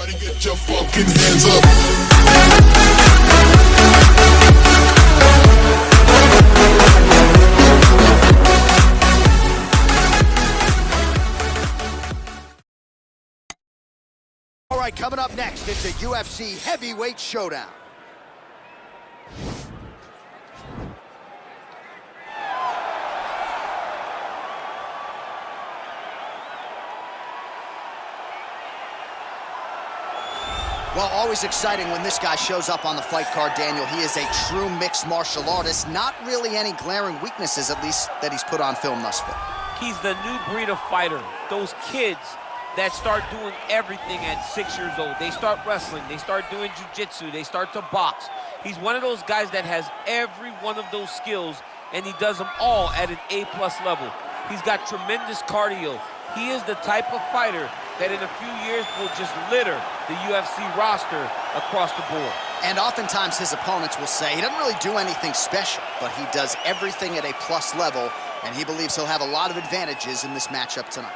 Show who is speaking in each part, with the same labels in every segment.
Speaker 1: Everybody get your fucking hands up.
Speaker 2: All right, coming up next, it's a UFC heavyweight showdown. Well, always exciting when this guy shows up on the fight card, Daniel. He is a true mixed martial artist. Not really any glaring weaknesses, at least, that he's put on film thus far.
Speaker 3: He's the new breed of fighter. Those kids that start doing everything at 6 years old. They start wrestling, they start doing jiu-jitsu, they start to box. He's one of those guys that has every one of those skills, and he does them all at an A+ level. He's got tremendous cardio. He is the type of fighter that in a few years will just litter the UFC roster across the board.
Speaker 2: And oftentimes his opponents will say he doesn't really do anything special, but he does everything at a plus level, and he believes he'll have a lot of advantages in this matchup tonight.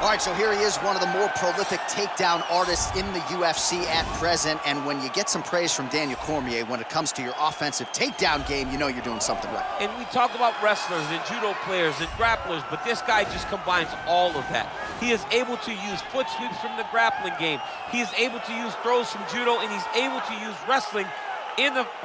Speaker 2: All right, so here he is, one of the more prolific takedown artists in the UFC at present. And when you get some praise from Daniel Cormier when it comes to your offensive takedown game, you know you're doing something right.
Speaker 3: And we talk about wrestlers and judo players and grapplers, but this guy just combines all of that. He is able to use foot sweeps from the grappling game. He is able to use throws from judo, and he's able to use wrestling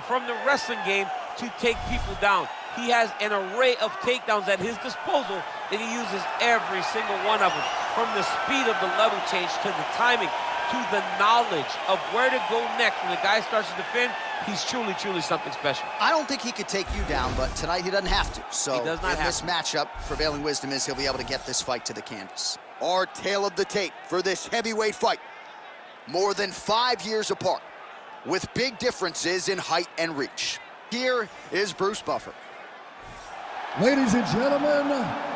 Speaker 3: from the wrestling game to take people down. He has an array of takedowns at his disposal, and he uses every single one of them. From the speed of the level change, to the timing, to the knowledge of where to go next when the guy starts to defend, he's truly, truly something special.
Speaker 2: I don't think he could take you down, but tonight he doesn't have to. So
Speaker 3: he does not
Speaker 2: in this matchup, prevailing wisdom is he'll be able to get this fight to the canvas. Our tale of the tape for this heavyweight fight. More than 5 years apart, with big differences in height and reach. Here is Bruce Buffer.
Speaker 4: Ladies and gentlemen,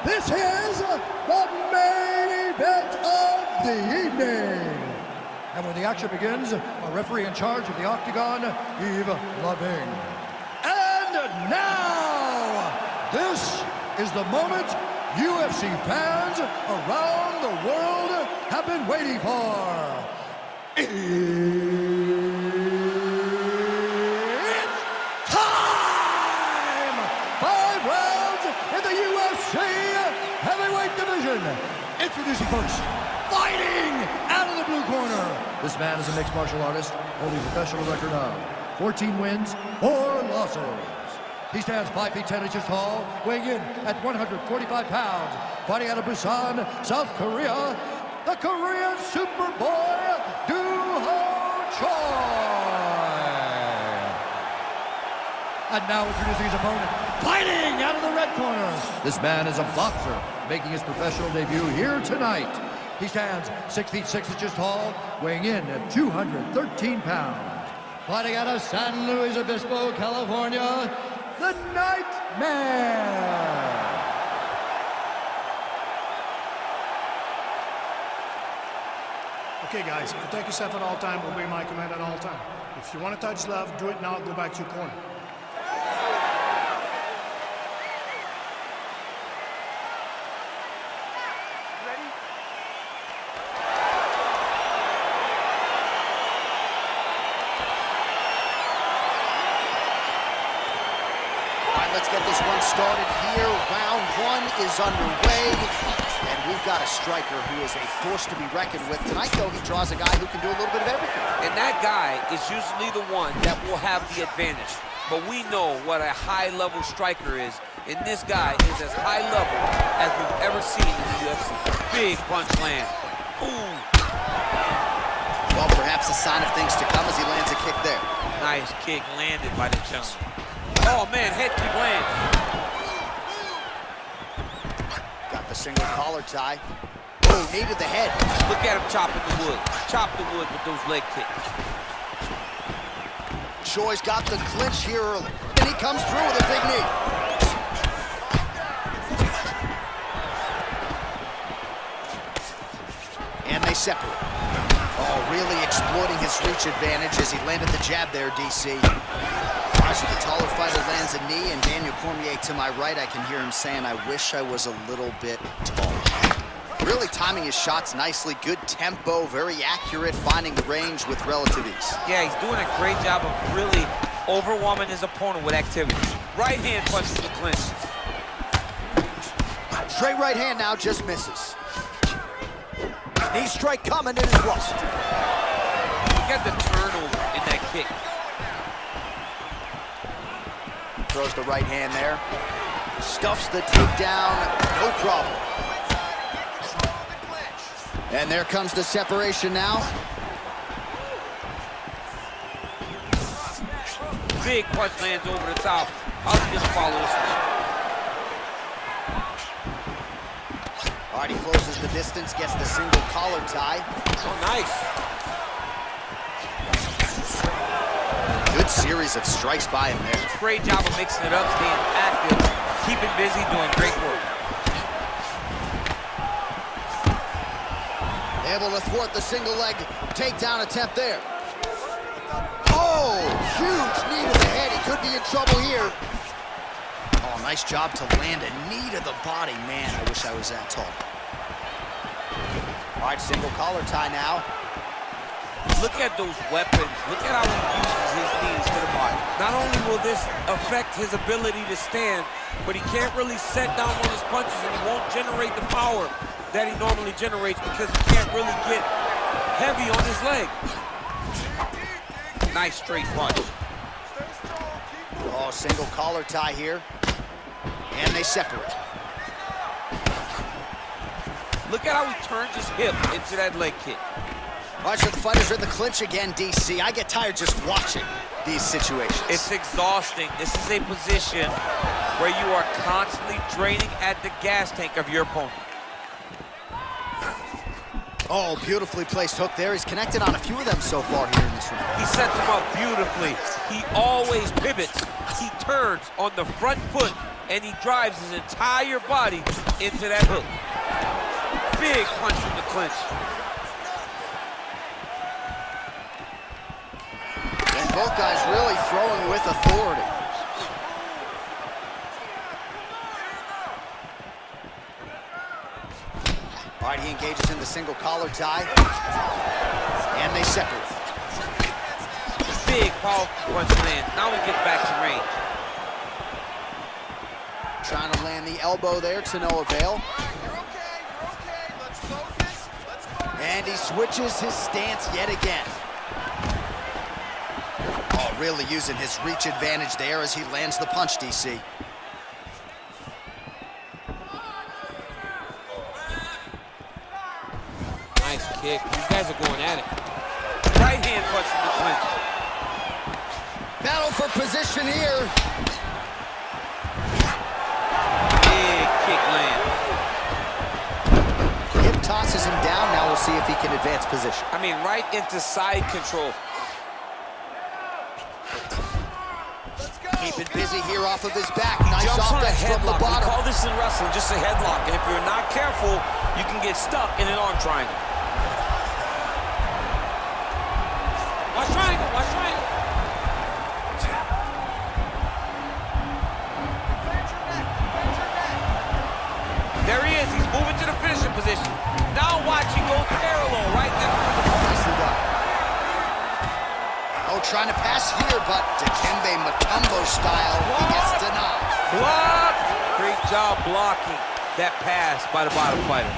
Speaker 4: this is the main event of the evening. And when the action begins, our referee in charge of the Octagon, Yves Loving. And now, this is the moment UFC fans around the world have been waiting for. Introducing first, fighting out of the blue corner. This man is a mixed martial artist, holding a professional record of 14 wins, 4 losses. He stands 5 feet 10 inches tall, weighing in at 145 pounds, fighting out of Busan, South Korea, the Korean Superboy, Doo-Ho-Choi. And now introducing his opponent, fighting out of the red corner. This man is a boxer, making his professional debut here tonight. He stands 6 feet 6 inches tall, weighing in at 213 pounds. Fighting out of San Luis Obispo, California, the Nightmare.
Speaker 5: Okay, guys, protect yourself at all time, obey my command at all time. If you want to touch love, do it now, go back to your corner.
Speaker 2: Let's get this one started here. Round 1 is underway, and we've got a striker who is a force to be reckoned with. Tonight, though, he draws a guy who can do a little bit of everything.
Speaker 3: And that guy is usually the one that will have the advantage. But we know what a high-level striker is, and this guy is as high level as we've ever seen in the UFC. Big punch land. Ooh.
Speaker 2: Well, perhaps a sign of things to come as he lands a kick there.
Speaker 3: Nice kick landed by the gentleman. Oh, man, head kick land.
Speaker 2: Got the single collar tie. Oh, knee to the head.
Speaker 3: Look at him chopping the wood. Chop the wood with those leg kicks.
Speaker 2: Choi's got the clinch here early. And he comes through with a big knee. And they separate. Oh, really exploiting his reach advantage as he landed the jab there, DC. So the taller fighter lands a knee, and Daniel Cormier to my right, I can hear him saying, I wish I was a little bit taller. Really timing his shots nicely, good tempo, very accurate, finding the range with relative ease.
Speaker 3: Yeah, he's doing a great job of really overwhelming his opponent with activity. Right hand punch to the clinch.
Speaker 2: Straight right hand now, just misses. Knee strike coming, it is lost.
Speaker 3: Look at the turnover in that kick.
Speaker 2: Throws the right hand there. Stuffs the takedown, no problem. And there comes the separation now.
Speaker 3: Big punch lands over the top. How do you just follow this one?
Speaker 2: All right, he closes the distance, gets the single collar tie.
Speaker 3: Oh, nice.
Speaker 2: Good series of strikes by him there.
Speaker 3: Great job of mixing it up, staying active, keeping busy, doing great work.
Speaker 2: Able to thwart the single leg takedown attempt there. Oh, huge knee to the head. He could be in trouble here. Oh, nice job to land a knee to the body. Man, I wish I was that tall. All right, single collar tie now.
Speaker 3: Look at those weapons. Look at how he uses his knees to the body. Not only will this affect his ability to stand, but he can't really set down on his punches, and he won't generate the power that he normally generates because he can't really get heavy on his leg. Nice straight punch.
Speaker 2: Oh, single collar tie here. And they separate.
Speaker 3: Look at how he turns his hip into that leg kick.
Speaker 2: All right, so the fighters are in the clinch again, DC. I get tired just watching these situations.
Speaker 3: It's exhausting. This is a position where you are constantly draining at the gas tank of your opponent.
Speaker 2: Oh, beautifully placed hook there. He's connected on a few of them so far here in this round.
Speaker 3: He sets him up beautifully. He always pivots. He turns on the front foot, and he drives his entire body into that hook. Big punch from the clinch.
Speaker 2: And both guys really throwing with authority. All right, he engages in the single collar tie. And they separate.
Speaker 3: Big powerful punch land. Now he gets back to range.
Speaker 2: Trying to land the elbow there to no avail.
Speaker 1: You're okay, let's focus, let's focus.
Speaker 2: And he switches his stance yet again. Oh, really using his reach advantage there as he lands the punch, DC.
Speaker 3: Nice kick. These guys are going at it. Right hand punch from the clinch.
Speaker 2: Battle for position here.
Speaker 3: Big kick land.
Speaker 2: Hip tosses him down. Now we'll see if he can advance position.
Speaker 3: I mean, right into side control.
Speaker 2: Keeping busy here off of his back. Nice
Speaker 3: Jumps on a
Speaker 2: offense from the
Speaker 3: headlock. We
Speaker 2: bottom.
Speaker 3: call this in wrestling just a headlock. And if you're not careful, you can get stuck in an arm triangle. Watch triangle, watch triangle. There he is, he's moving to the finishing position. Now watch, he goes parallel right there.
Speaker 2: Nicely done. Oh, trying to pass here, but Dikembe Mutombo style, he gets denied.
Speaker 3: Block! Great job blocking that pass by the bottom fighter.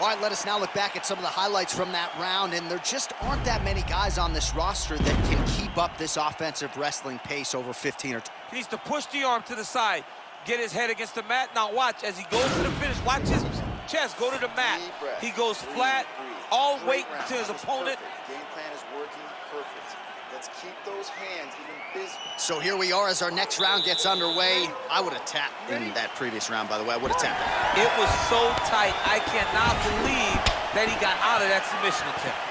Speaker 2: All right, let us now look back at some of the highlights from that round, and there just aren't that many guys on this roster that can keep up this offensive wrestling pace over 15 or 20.
Speaker 3: He needs to push the arm to the side, get his head against the mat. Now watch, as he goes to the finish, watch his chest go to the mat. He goes flat, all weight to his opponent.
Speaker 6: Game plan is working perfect. Let's keep those hands even busy.
Speaker 2: So here we are as our next round gets underway. I would have tapped in that previous round, by the way. I would have tapped.
Speaker 3: It was so tight, I cannot believe that he got out of that submission attempt.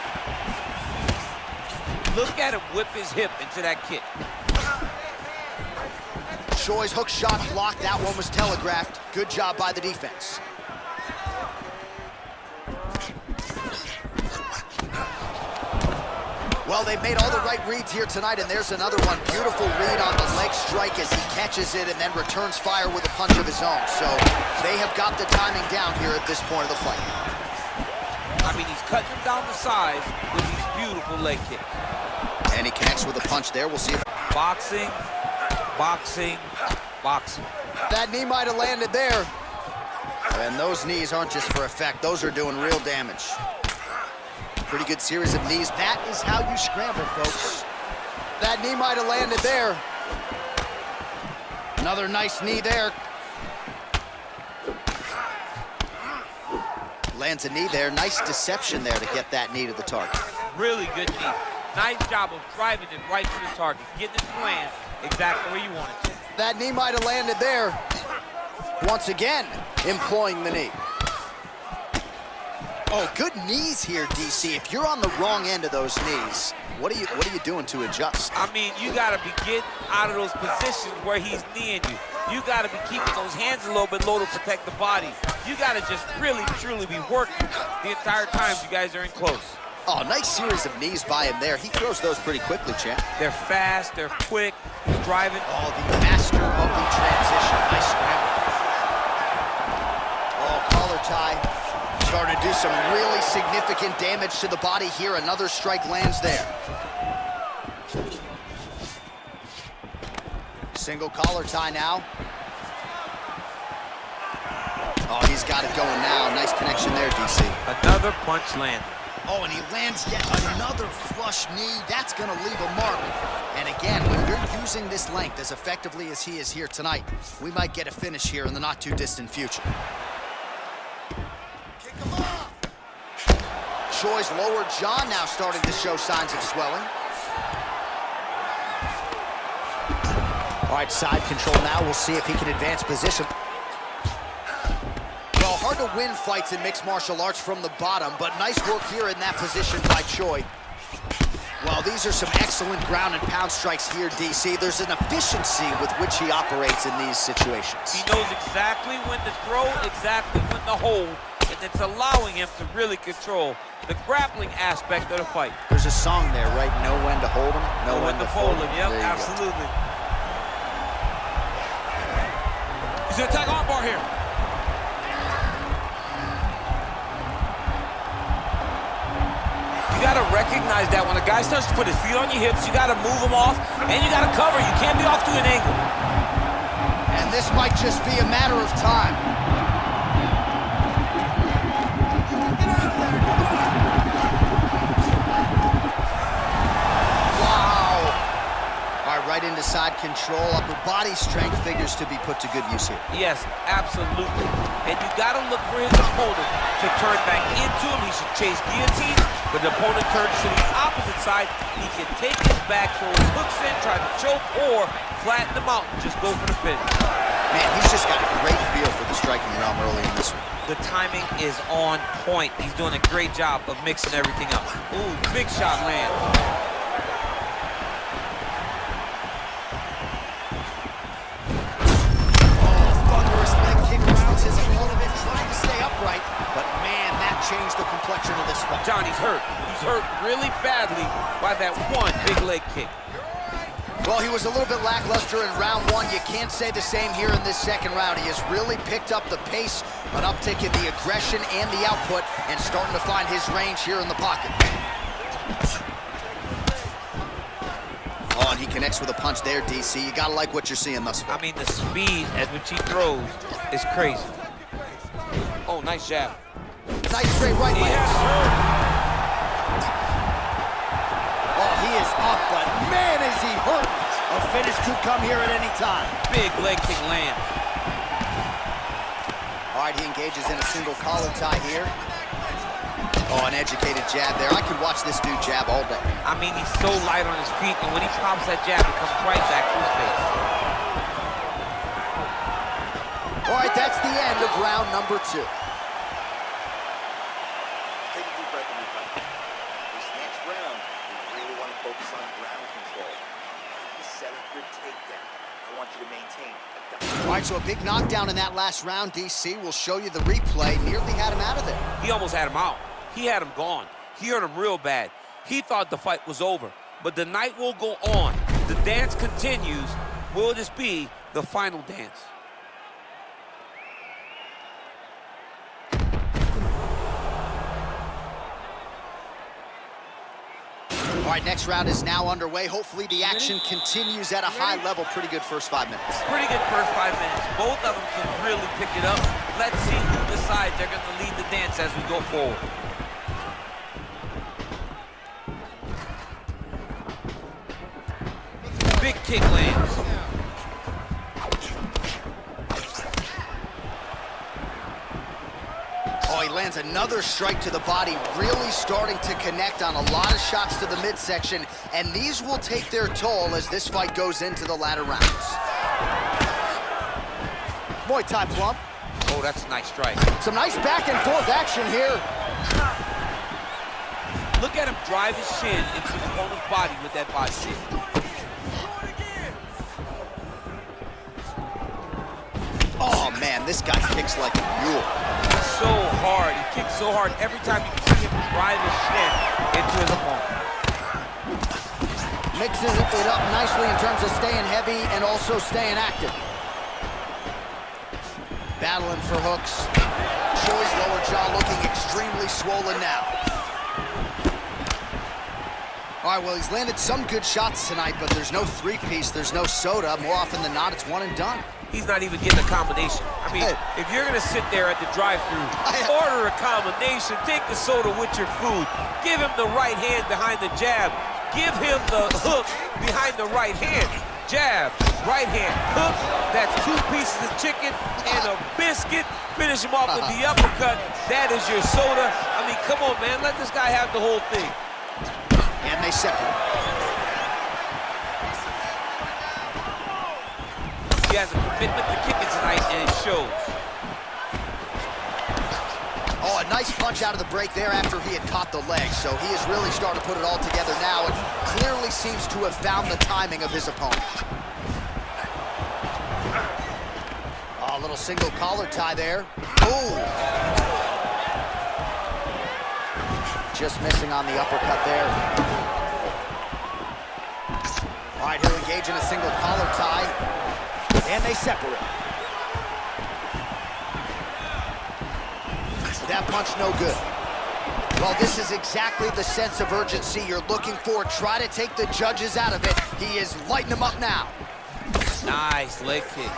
Speaker 3: Look at him whip his hip into that kick.
Speaker 2: Choi's hook shot blocked. That one was telegraphed. Good job by the defense. Well, they've made all the right reads here tonight, and there's another one. Beautiful read on the leg strike as he catches it and then returns fire with a punch of his own. So they have got the timing down here at this point of the fight.
Speaker 3: I mean, he's cutting him down the sides with these beautiful leg kicks.
Speaker 2: And he connects with a punch there. We'll see if...
Speaker 3: Boxing, boxing, boxing.
Speaker 2: That knee might have landed there. And those knees aren't just for effect. Those are doing real damage. Pretty good series of knees. That is how you scramble, folks. That knee might have landed there. Another nice knee there. Lands a knee there. Nice deception there to get that knee to the target.
Speaker 3: Really good knee. Nice job of driving it right to the target. Getting it to land exactly where you want it to.
Speaker 2: That knee might have landed there. Once again, employing the knee. Oh, good knees here, DC. If you're on the wrong end of those knees, what are you doing to adjust?
Speaker 3: I mean, you got to be getting out of those positions where he's kneeing you. You got to be keeping those hands a little bit low to protect the body. You got to just really, truly be working the entire time you guys are in close.
Speaker 2: Oh, nice series of knees by him there. He throws those pretty quickly, champ.
Speaker 3: They're fast, they're quick, he's driving.
Speaker 2: Oh, the master of the transition. Nice scramble. Oh, collar tie. Starting to do some really significant damage to the body here. Another strike lands there. Single collar tie now. Oh, he's got it going now. Nice connection there, DC.
Speaker 3: Another punch landed.
Speaker 2: Oh, and he lands yet another flush knee. That's going to leave a mark. And again, when you're using this length as effectively as he is here tonight, we might get a finish here in the not-too-distant future. Choi's lower jaw now starting to show signs of swelling. All right, side control now. We'll see if he can advance position. Well, hard to win fights in mixed martial arts from the bottom, but nice work here in that position by Choi. Well, these are some excellent ground and pound strikes here, DC. There's an efficiency with which he operates in these situations.
Speaker 3: He knows exactly when to throw, exactly when to hold, and it's allowing him to really control the grappling aspect of the fight.
Speaker 2: There's a song there, right? Know when to hold him, know when to fold him.
Speaker 3: Yep, absolutely. He's gonna attack armbar here. You gotta recognize that when a guy starts to put his feet on your hips, you gotta move him off, and you gotta cover. You can't be off to an angle.
Speaker 2: And this might just be a matter of time. Right into side control. Upper body strength figures to be put to good use here.
Speaker 3: Yes, absolutely. And you got to look for his opponent to turn back into him. He should chase guillotine, but the opponent turns to the opposite side. He can take his back, throw his hooks in, try to choke, or flatten him out and just go for the finish.
Speaker 2: Man, he's just got a great feel for the striking realm early in this one.
Speaker 3: The timing is on point. He's doing a great job of mixing everything up. Ooh, big shot land.
Speaker 2: His opponent is trying to stay upright, but man, that changed the complexion of this fight.
Speaker 3: John, he's hurt. He's hurt really badly by that one big leg kick.
Speaker 2: Well, he was a little bit lackluster in round one. You can't say the same here in this second round. He has really picked up the pace, an uptick in the aggression and the output, and starting to find his range here in the pocket. Oh, and he connects with a punch there, DC. You gotta like what you're seeing thus far.
Speaker 3: I mean, the speed at which he throws is crazy. Oh, nice jab.
Speaker 2: Nice straight right leg. Oh, he is up, but man, is he hurt. A finish could come here at any time.
Speaker 3: Big leg kick land.
Speaker 2: All right, he engages in a single collar tie here. Oh, an educated jab there. I could watch this dude jab all day.
Speaker 3: I mean, he's so light on his feet, and when he pops that jab, it comes right back to his face.
Speaker 2: All right, that's the end of round number 2.
Speaker 6: Take a deep breath in your fight. This next round, you really want to focus on ground control. You set up your takedown. I want you to maintain a dominant.
Speaker 2: All right, so a big knockdown in that last round, DC. We'll show you the replay. Nearly had him out of there.
Speaker 3: He almost had him out. He had him gone. He hurt him real bad. He thought the fight was over, but the night will go on. The dance continues. Will this be the final dance?
Speaker 2: All right, next round is now underway. Hopefully the action continues at a high level. Pretty good first 5 minutes.
Speaker 3: Pretty good first 5 minutes. Both of them can really pick it up. Let's see who decides they're going to lead the dance as we go forward. Big kick lands.
Speaker 2: Oh, he lands another strike to the body, really starting to connect on a lot of shots to the midsection, and these will take their toll as this fight goes into the latter rounds. Muay Thai plump.
Speaker 3: Oh, that's a nice strike.
Speaker 2: Some nice back and forth action here.
Speaker 3: Look at him drive his shin into his opponent's body with that body kick.
Speaker 2: Oh, man, this guy kicks like a mule.
Speaker 3: So hard. He kicks so hard every time you can see him drive his shin into his opponent.
Speaker 2: Mixes it up nicely in terms of staying heavy and also staying active. Battling for hooks. Choi's lower jaw looking extremely swollen now. All right, well, he's landed some good shots tonight, but there's no three-piece, there's no soda. More often than not, it's one and done.
Speaker 3: He's not even getting a combination. I mean, if you're gonna sit there at the drive-thru, order a combination, take the soda with your food, give him the right hand behind the jab, give him the hook behind the right hand. Jab, right hand, hook, that's 2 pieces of chicken and a biscuit. Finish him off with the uppercut. That is your soda. I mean, come on, man, let this guy have the whole thing.
Speaker 2: And they separate.
Speaker 3: He has a commitment to kicking tonight, and it shows.
Speaker 2: Oh, a nice punch out of the break there after he had caught the leg. So he is really starting to put it all together now and clearly seems to have found the timing of his opponent. Oh, a little single collar tie there. Ooh. Just missing on the uppercut there. All right, he'll engage in a single collar tie. And they separate. That punch no good. Well, this is exactly the sense of urgency you're looking for. Try to take the judges out of it. He is lighting them up now.
Speaker 3: Nice leg kick.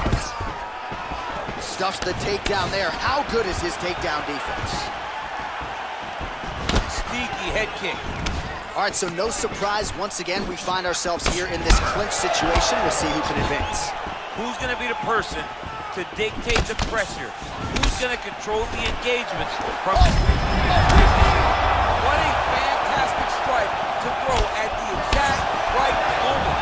Speaker 2: Stuffs the takedown there. How good is his takedown defense?
Speaker 3: Sneaky head kick.
Speaker 2: All right, so no surprise. Once again, we find ourselves here in this clinch situation. We'll see who can advance.
Speaker 3: Who's going to be the person to dictate the pressure? Who's going to control the engagements from... What a fantastic strike to throw at the exact right moment.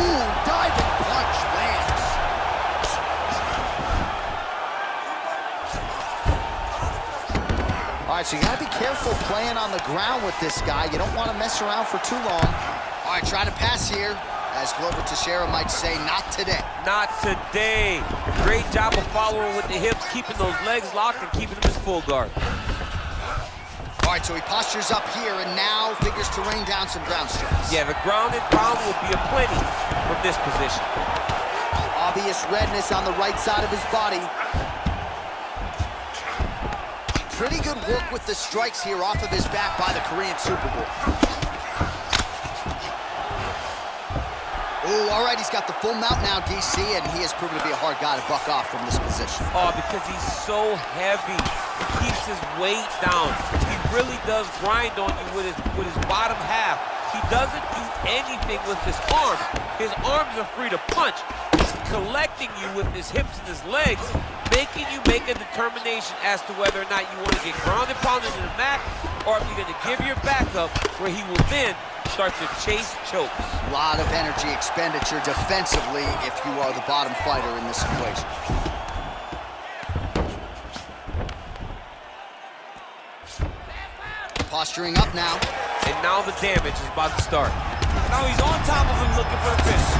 Speaker 2: Ooh, diving punch lands. All right, so you got to be careful playing on the ground with this guy. You don't want to mess around for too long. All right, trying to pass here. As Glover Teixeira might say, not today.
Speaker 3: Not today. Great job of following with the hips, keeping those legs locked and keeping them in full guard.
Speaker 2: All right, so he postures up here and now figures to rain down some ground strikes.
Speaker 3: Yeah, the ground and pound will be aplenty from this position.
Speaker 2: Obvious redness on the right side of his body. Pretty good work with the strikes here off of his back by the Korean Super Bowl. Ooh, all right, he's got the full mount now, DC, and he has proven to be a hard guy to buck off from this position.
Speaker 3: Oh, because he's so heavy. He keeps his weight down. He really does grind on you with his bottom half. He doesn't do anything with his arms. His arms are free to punch. He's collecting you with his hips and his legs, making you make a determination as to whether or not you want to get grounded, pounded in the mat, or if you're going to give your back up, where he will then start to chase chokes.
Speaker 2: A lot of energy expenditure defensively if you are the bottom fighter in this equation. Posturing up now.
Speaker 3: And now the damage is about to start. Now he's on top of him looking for the finish.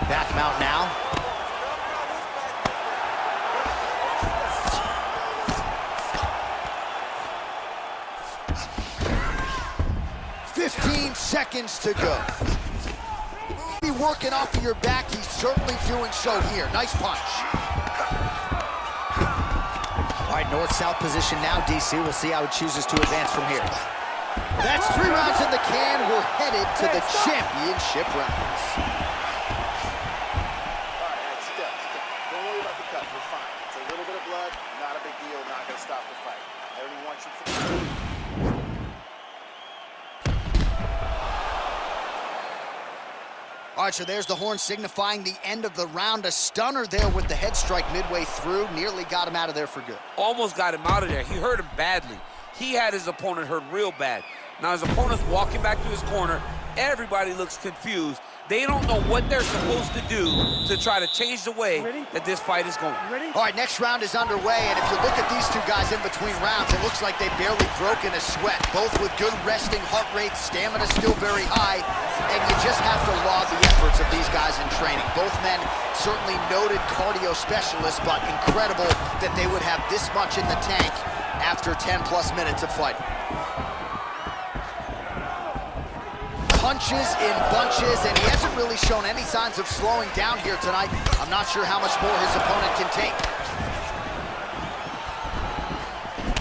Speaker 2: Back mount now. 15 seconds to go. Be working off of your back. He's certainly doing so here. Nice punch. All right, north-south position now, DC. We'll see how he chooses to advance from here. That's 3 rounds in the can. We're headed to the championship rounds.
Speaker 6: All right, step. Don't worry about the cut. You're fine. It's a little bit of blood. Not a big deal. Not going to stop the fight. I only want you to...
Speaker 2: All right, so there's the horn signifying the end of the round. A stunner there with the head strike midway through. Nearly got him out of there for good.
Speaker 3: Almost got him out of there. He hurt him badly. He had his opponent hurt real bad. Now his opponent's walking back to his corner. Everybody looks confused. They don't know what they're supposed to do to try to change the way that this fight is going.
Speaker 2: All right, next round is underway, and if you look at these two guys in between rounds, it looks like they barely broke in a sweat. Both with good resting heart rates, stamina still very high, and you just have to laud the efforts of these guys in training. Both men certainly noted cardio specialists, but incredible that they would have this much in the tank after 10-plus minutes of fighting. Punches in bunches, and he hasn't really shown any signs of slowing down here tonight. I'm not sure how much more his opponent can take.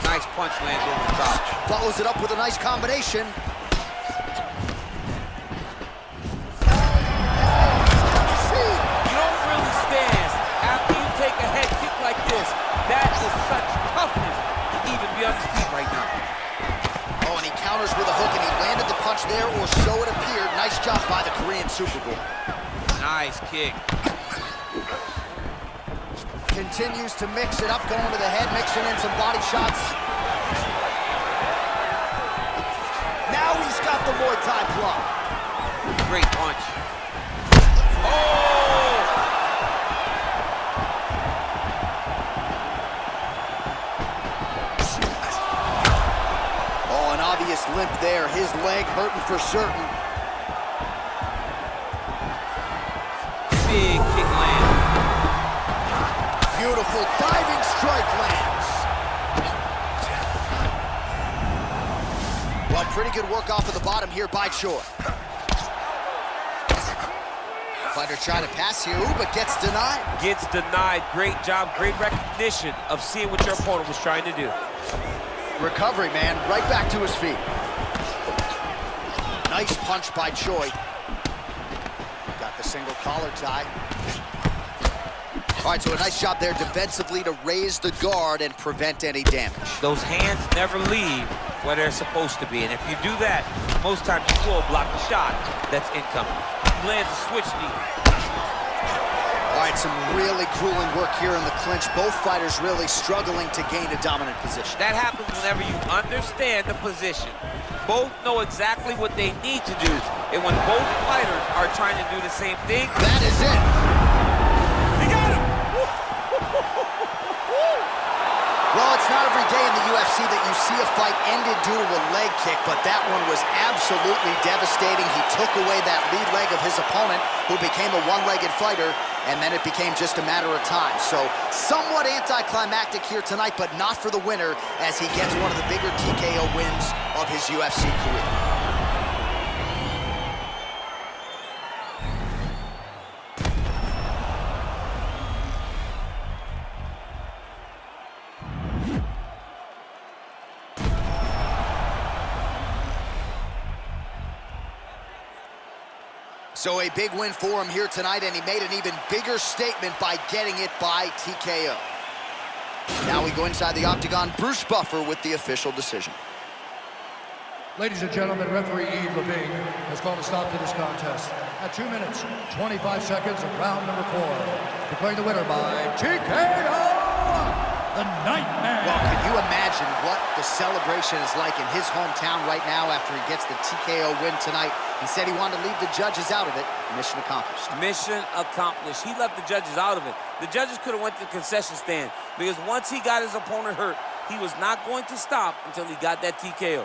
Speaker 3: Nice punch lands over the top.
Speaker 2: Follows it up with a nice combination.
Speaker 3: You don't really stand after you take a head kick like this. That is such toughness to even be on his feet right now.
Speaker 2: Oh, and he counters with a hook, and he landed the punch there, or so it appeared. Nice job by the Korean Super Bowl.
Speaker 3: Nice kick.
Speaker 2: Continues to mix it up, going to the head, mixing in some body shots. Now he's got the Muay Thai plum.
Speaker 3: Great punch. Oh!
Speaker 2: Obvious limp there, his leg hurting for certain.
Speaker 3: Big kick land.
Speaker 2: Beautiful diving strike lands. Well, pretty good work off of the bottom here by Choi. Fighter trying to pass here, but gets denied.
Speaker 3: Gets denied. Great job, great recognition of seeing what your opponent was trying to do.
Speaker 2: Recovery, man, right back to his feet. Nice punch by Choi. Got the single collar tie. All right, so a nice job there defensively to raise the guard and prevent any damage.
Speaker 3: Those hands never leave where they're supposed to be, and if you do that, most times you will block the shot that's incoming. He lands a switch knee.
Speaker 2: All right, some really grueling work here in the clinch. Both fighters really struggling to gain a dominant position.
Speaker 3: That happens whenever you understand the position. Both know exactly what they need to do, and when both fighters are trying to do the same thing,
Speaker 2: that is it.
Speaker 3: He got him!
Speaker 2: Well, it's not every day in the UFC that you see a fight ended due to a leg kick, but that one was absolutely devastating. He took away that lead leg of his opponent, who became a one-legged fighter, and then it became just a matter of time. So somewhat anticlimactic here tonight, but not for the winner, as he gets one of the bigger TKO wins of his UFC career. So a big win for him here tonight, and he made an even bigger statement by getting it by TKO. Now we go inside the octagon. Bruce Buffer with the official decision.
Speaker 4: Ladies and gentlemen, referee Yves Levine has called a stop to this contest at 2 minutes, 25 seconds of round number 4. Declaring the winner by TKO, the Nightmare.
Speaker 2: Well, can you imagine what the celebration is like in his hometown right now after he gets the TKO win tonight? He said he wanted to leave the judges out of it. Mission accomplished.
Speaker 3: Mission accomplished. He left the judges out of it. The judges could have went to the concession stand, because once he got his opponent hurt, he was not going to stop until he got that TKO.